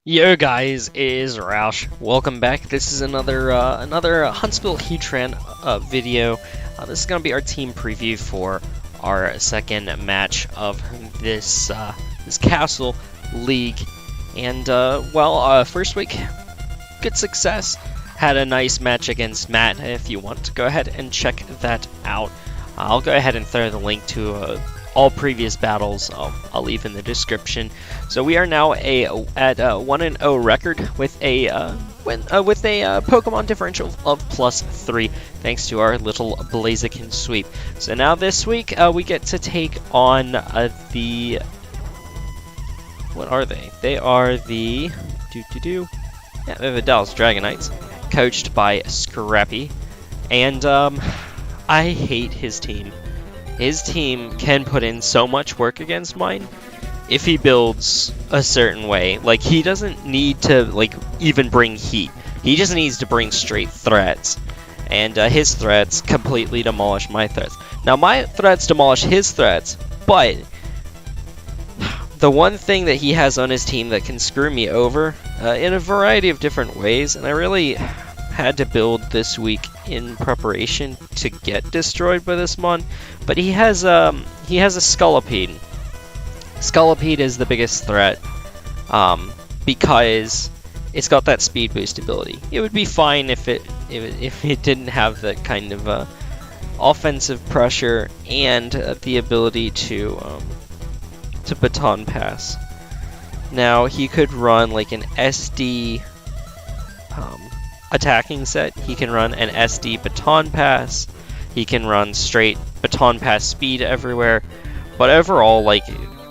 Yo guys, it is Roush. Welcome back. This is another Huntsville Heatran video. This is gonna be our team preview for our second match of this this Castle League. And first week, good success. Had a nice match against Matt. If you want to go ahead and check that out, I'll go ahead and throw the link to all previous battles. I'll leave in the description. So we are now at a 1-0 record with a Pokemon differential of +3, thanks to our little Blaziken sweep. So now this week we get to take on the what are they? They are the they're the Dallas Dragonites, coached by Scrappy, and I hate his team. His team can put in so much work against mine if he builds a certain way. Like, he doesn't need to even bring heat. He just needs to bring straight threats. And his threats completely demolish my threats. Now, my threats demolish his threats, but the one thing that he has on his team that can screw me over in a variety of different ways, and I really had to build this week in preparation to get destroyed by this mon, but he has a Scolipede. Scolipede is the biggest threat because it's got that speed boost ability. It would be fine if it didn't have that kind of offensive pressure and the ability to baton pass. Now he could run like an SD attacking set. He can run an SD baton pass. He can run straight baton pass speed everywhere. But overall, like,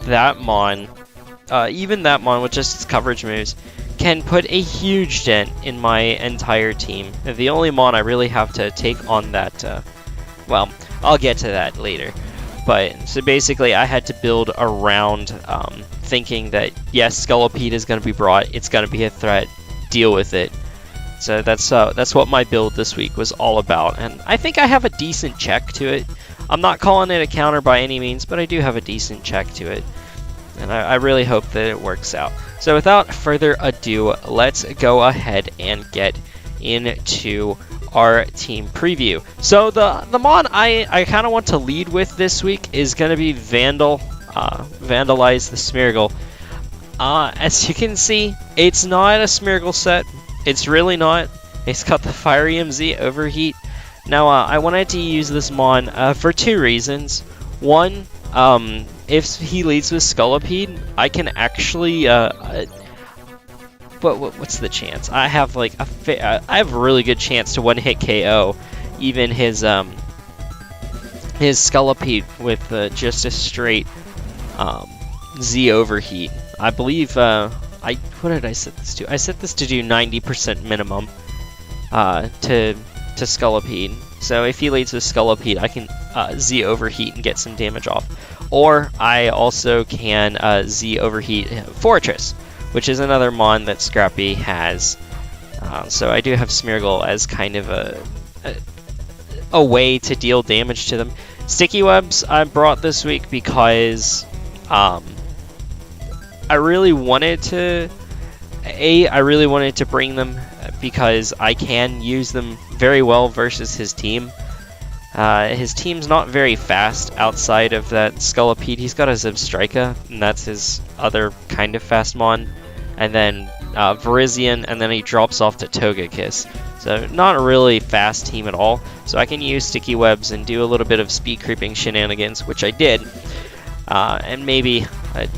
that mon, even that mon with just its coverage moves, can put a huge dent in my entire team. The only mon I really have to take on that, well, I'll get to that later. But, so basically I had to build around thinking that, yes, Scolipede is going to be brought, it's going to be a threat, deal with it. So that's what my build this week was all about, and I think I have a decent check to it. I'm not calling it a counter by any means, but I do have a decent check to it, and I really hope that it works out. So without further ado, let's go ahead and get into our team preview. So the mon I kind of want to lead with this week is going to be Vandalize the Smeargle. As you can see, it's not a Smeargle set. It's really not. It's got the Fire EMZ Overheat. Now, I wanted to use this mon for two reasons. One, if he leads with Scolipede, I can actually, what's the chance? I have like I have a really good chance to one-hit KO even his Scolipede with just a straight Z Overheat. I believe what did I set this to? I set this to do 90% minimum to Scolipede. So if he leads with Scolipede, I can Z Overheat and get some damage off. Or I also can Z Overheat Fortress, which is another mon that Scrappy has. So I do have Smeargle as kind of a way to deal damage to them. Sticky Webs I brought this week because I really wanted to bring them because I can use them very well versus his team. His team's not very fast outside of that Scolipede. He's got a Zebstrika, and that's his other kind of fast mon. And then Virizion, and then he drops off to Togekiss. So not a really fast team at all. So I can use Sticky Webs and do a little bit of speed creeping shenanigans, which I did. And maybe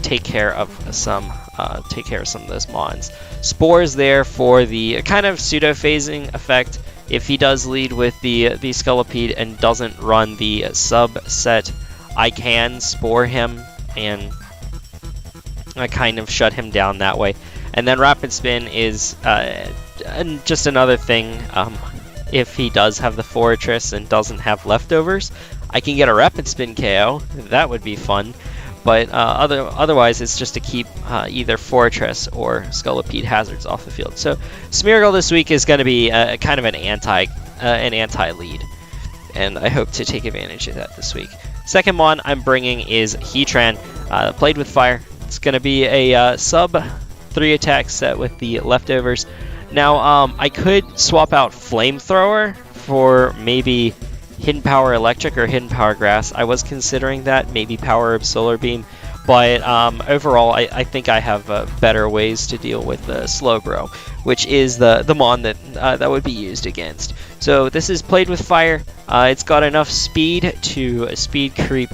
take care of some of those mons. Spore's there for the kind of pseudo phasing effect. If he does lead with the Scolipede and doesn't run the subset, I can Spore him and I kind of shut him down that way. And then Rapid Spin is just another thing. If he does have the Fortress and doesn't have leftovers, I can get a Rapid Spin KO. That would be fun. But otherwise, it's just to keep either Fortress or Scolipede hazards off the field. So Smeargle this week is going to be kind of an anti-lead, and I hope to take advantage of that this week. Second mon I'm bringing is Heatran, played with fire. It's going to be a sub 3 attack set with the leftovers. Now, I could swap out Flamethrower for maybe Hidden Power Electric or Hidden Power Grass. I was considering that, maybe Power of Solar Beam. But overall, I think I have better ways to deal with the Slowbro, which is the mon that would be used against. So this is played with fire. It's got enough speed to speed creep,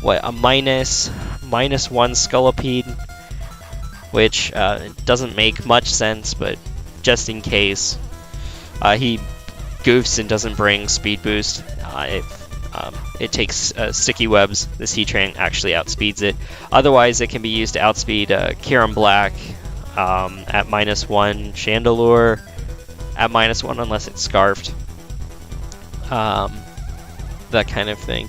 a minus 1 Scolipede, which doesn't make much sense, but just in case. He goofs and doesn't bring speed boost. It takes sticky webs. This Heatran actually outspeeds it. Otherwise, it can be used to outspeed Kieran Black at -1, Chandelure at -1 unless it's Scarfed. That kind of thing.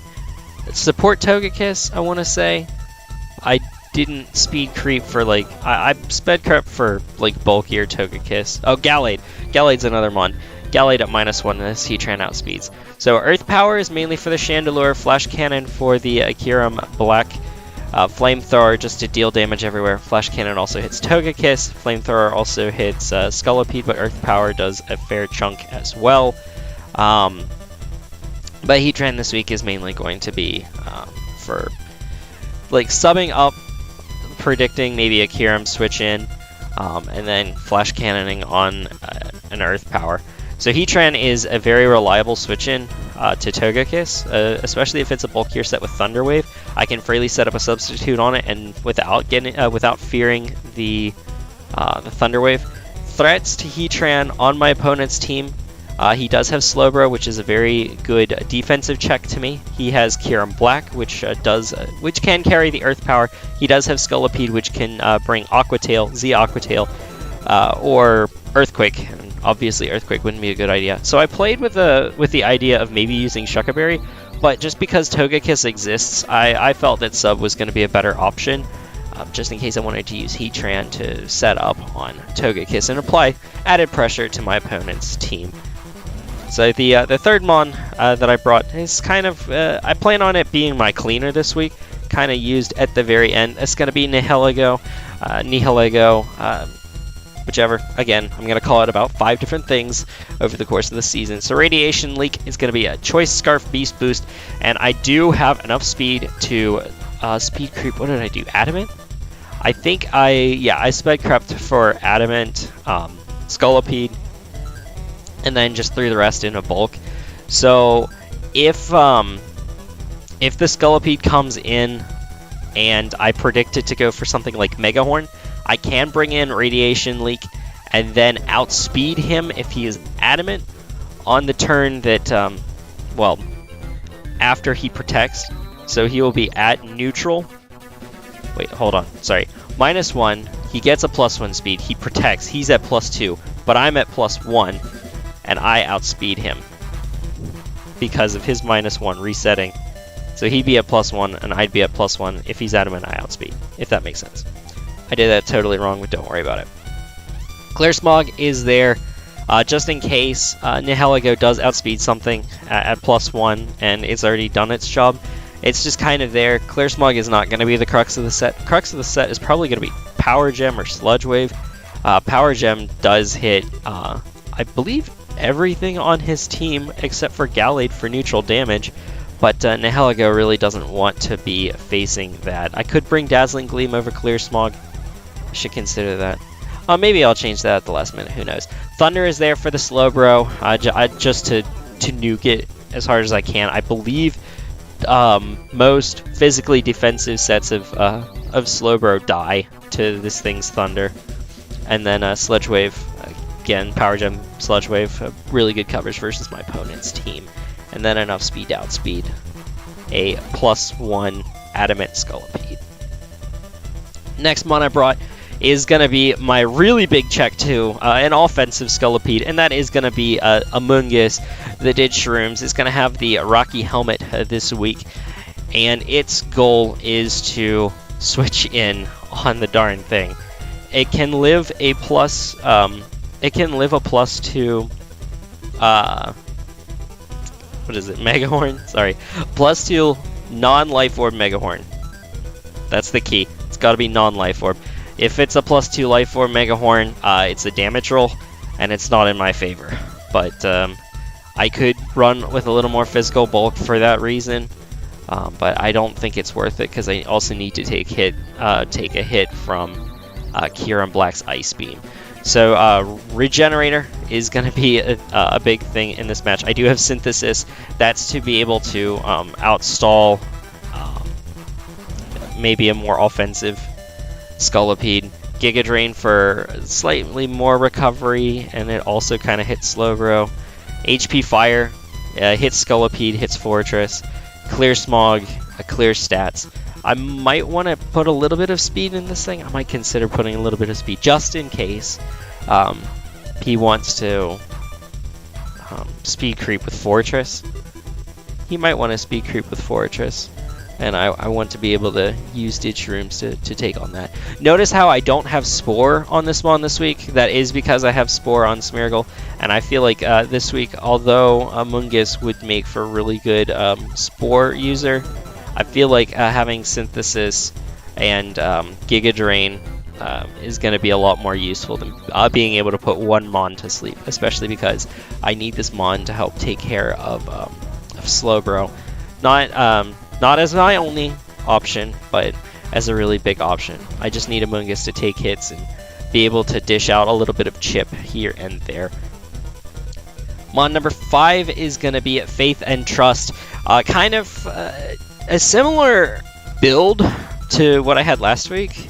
Support Togekiss, I want to say. I didn't speed creep for like... I sped creep for like bulkier Togekiss. Oh, Gallade. Gallade's another mon. Gallade at -1 as Heatran outspeeds. So Earth Power is mainly for the Chandelure, Flash Cannon for the Kieran Black, Flamethrower just to deal damage everywhere. Flash Cannon also hits Togekiss, Flamethrower also hits Scolipede, but Earth Power does a fair chunk as well. But Heatran this week is mainly going to be for like subbing up, predicting maybe a Kieran switch in, and then Flash Cannoning on an Earth Power. So Heatran is a very reliable switch-in to Togekiss, especially if it's a bulkier set with Thunder Wave. I can freely set up a substitute on it, and without fearing the Thunder Wave. Threats to Heatran on my opponent's team. He does have Slowbro, which is a very good defensive check to me. He has Kieran Black, which can carry the Earth Power. He does have Scolipede, which can bring Aqua Tail, Z Aqua Tail, or Earthquake. Obviously, Earthquake wouldn't be a good idea. So I played with the idea of maybe using Shuckaberry, but just because Togekiss exists, I felt that Sub was going to be a better option, just in case I wanted to use Heatran to set up on Togekiss and apply added pressure to my opponent's team. So the third mon that I brought is kind of, I plan on it being my cleaner this week, kind of used at the very end. It's going to be Nihilego, whichever. Again, I'm going to call it about 5 different things over the course of the season. So Radiation Leak is going to be a Choice Scarf Beast Boost, and I do have enough speed to speed creep. What did I do? Adamant? I think I sped crept for Adamant, Scolipede, and then just threw the rest in a bulk. So if the Scolipede comes in and I predict it to go for something like Mega Horn, I can bring in Radiation Leak and then outspeed him if he is Adamant on the turn that, after he protects. So he will be at neutral. Wait, hold on. Sorry. -1. He gets a +1 speed. He protects. He's at +2. But I'm at +1. And I outspeed him because of his -1 resetting. So he'd be at +1 and I'd be at +1. If he's Adamant, I outspeed. If that makes sense. I did that totally wrong, but don't worry about it. Clear Smog is there just in case Nihilego does outspeed something at +1 and it's already done its job. It's just kind of there. Clear Smog is not going to be the crux of the set. Crux of the set is probably going to be Power Gem or Sludge Wave. Power Gem does hit, I believe, everything on his team except for Gallade for neutral damage. But Nihilego really doesn't want to be facing that. I could bring Dazzling Gleam over Clear Smog. I should consider that. Maybe I'll change that at the last minute. Who knows? Thunder is there for the Slowbro, just to nuke it as hard as I can. I believe most physically defensive sets of Slowbro die to this thing's Thunder. And then Sludge Wave, again, Power Gem, Sludge Wave, really good coverage versus my opponent's team. And then enough speed to outspeed a +1 Adamant Scolipede. Next mon I brought is going to be my really big check to an offensive Scolipede, and that is going to be a Mungus that did Shrooms. It's going to have the Rocky Helmet this week, and its goal is to switch in on the darn thing. It can live a +2 what is it? Mega Horn? Sorry. +2 non-Life Orb Mega Horn. That's the key. It's got to be non-Life Orb. If it's a +2 Life Orb Mega Horn, it's a damage roll, and it's not in my favor. But I could run with a little more physical bulk for that reason, but I don't think it's worth it because I also need to take a hit from Kyurem Black's Ice Beam. So Regenerator is going to be a big thing in this match. I do have Synthesis. That's to be able to outstall maybe a more offensive Scolipede. Giga Drain for slightly more recovery, and it also kind of hits Slowbro. HP Fire hits Scolipede, hits Fortress. Clear Smog, clear stats. I might want to put a little bit of speed in this thing. I might consider putting a little bit of speed just in case he wants to speed creep with Fortress. He might want to speed creep with Fortress. And I want to be able to use Ditch Rooms to take on that. Notice how I don't have Spore on this one this week. That is because I have Spore on Smeargle. And I feel like this week, although Mungus would make for a really good Spore user, I feel like having Synthesis and Giga Drain is going to be a lot more useful than being able to put one Mon to sleep. Especially because I need this Mon to help take care of Slowbro. Not as my only option, but as a really big option. I just need a Mungus to take hits and be able to dish out a little bit of chip here and there. Mon number 5 is going to be Faith and Trust. Kind of a similar build to what I had last week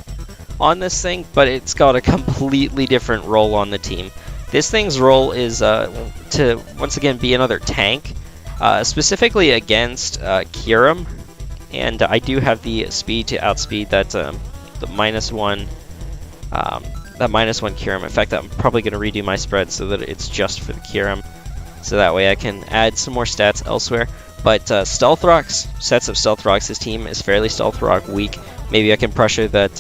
on this thing, but it's got a completely different role on the team. This thing's role is to, once again, be another tank. Specifically against Kyurem, and I do have the speed to outspeed that the -1 Kyurem. In fact, I'm probably going to redo my spread so that it's just for the Kyurem, so that way I can add some more stats elsewhere. But Stealth Rocks, sets of Stealth Rocks, his team is fairly Stealth Rock weak. Maybe I can pressure that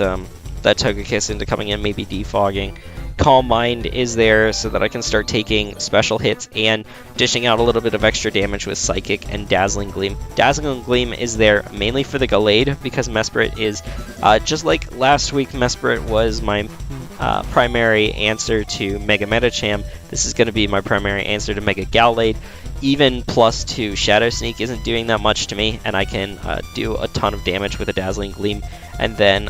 Togekiss into coming in, maybe defogging. Calm Mind is there so that I can start taking special hits and dishing out a little bit of extra damage with Psychic and Dazzling Gleam. Dazzling Gleam is there mainly for the Gallade because Mesprit is, just like last week, Mesprit was my primary answer to Mega Medicham. This is going to be my primary answer to Mega Gallade. Even +2 Shadow Sneak isn't doing that much to me, and I can do a ton of damage with a Dazzling Gleam and then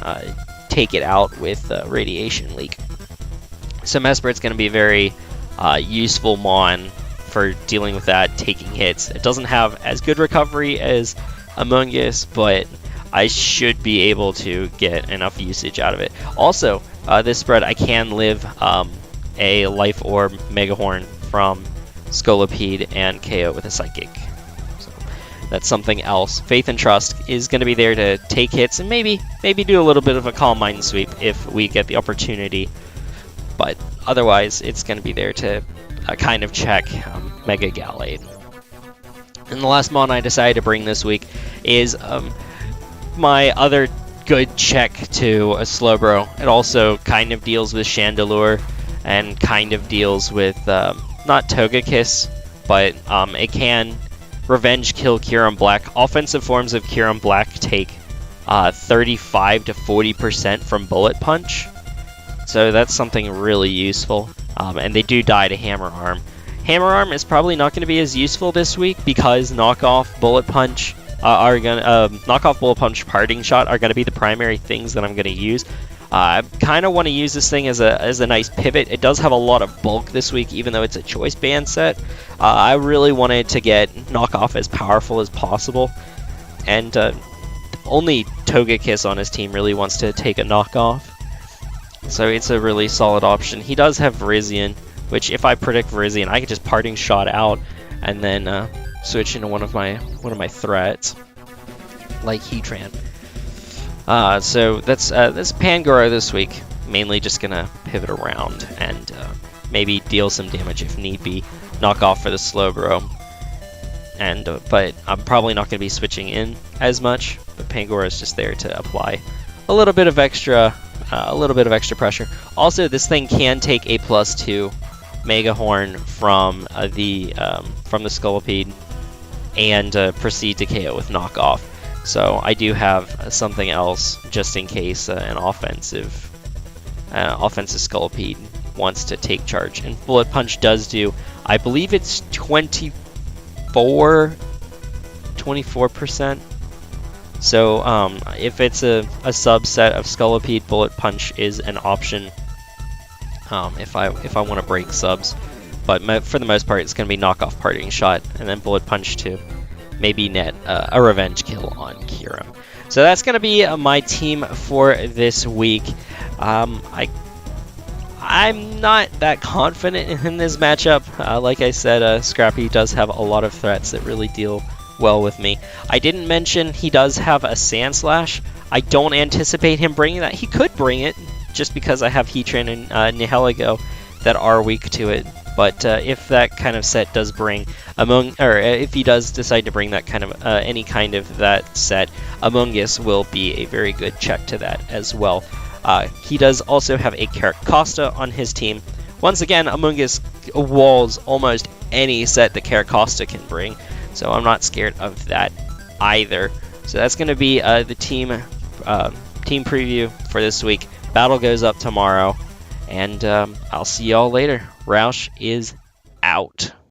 take it out with Radiation Leak. So Mesprit's going to be a very useful Mon for dealing with that, taking hits. It doesn't have as good recovery as Mungus, but I should be able to get enough usage out of it. Also, this spread I can live a Life Orb Mega Horn from Scolipede and KO with a Psychic. So that's something else. Faith and Trust is going to be there to take hits and maybe do a little bit of a Calm Mind sweep if we get the opportunity. But otherwise, it's going to be there to kind of check Mega Gallade. And the last Mon I decided to bring this week is my other good check to a Slowbro. It also kind of deals with Chandelure and kind of deals with, not Togekiss, but it can revenge kill Kyurem Black. Offensive forms of Kyurem Black take 35 to 40% from Bullet Punch. So that's something really useful, and they do die to Hammer Arm. Hammer Arm is probably not going to be as useful this week because knockoff Bullet Punch knockoff Bullet Punch, Parting Shot are going to be the primary things that I'm going to use. I kind of want to use this thing as a nice pivot. It does have a lot of bulk this week, even though it's a choice band set. I really wanted to get knockoff as powerful as possible, and only Togekiss on his team really wants to take a knockoff. So it's a really solid option. He does have Virizion, which if I predict Virizion, I could just Parting Shot out and then switch into one of my threats, like Heatran. So that's Pangoro this week. Mainly just gonna pivot around and maybe deal some damage if need be. Knock off for the Slowbro. And but I'm probably not gonna be switching in as much. But Pangoro is just there to apply a little bit of extra pressure. Also, this thing can take a +2 Mega Horn from the Scolipede and proceed to KO with knockoff. So I do have something else just in case an offensive offensive Scolipede wants to take charge. And Bullet Punch does do, I believe it's 24%. So if it's a subset of Scolipede, Bullet Punch is an option if I want to break subs. But for the most part, it's going to be knockoff Parting Shot, and then Bullet Punch to maybe net a revenge kill on Kieran. So that's going to be my team for this week. I'm not that confident in this matchup. Like I said, Scrappy does have a lot of threats that really deal well with me. I didn't mention he does have a Sand Slash. I don't anticipate him bringing that. He could bring it, just because I have Heatran and Nihilego that are weak to it. But if that kind of set does bring if he does decide to bring that kind of any kind of that set, Mungus will be a very good check to that as well. He does also have a Caracosta on his team. Once again, Mungus walls almost any set that Caracosta can bring, so I'm not scared of that either. So that's going to be the team preview for this week. Battle goes up tomorrow, and I'll see y'all later. Roush is out.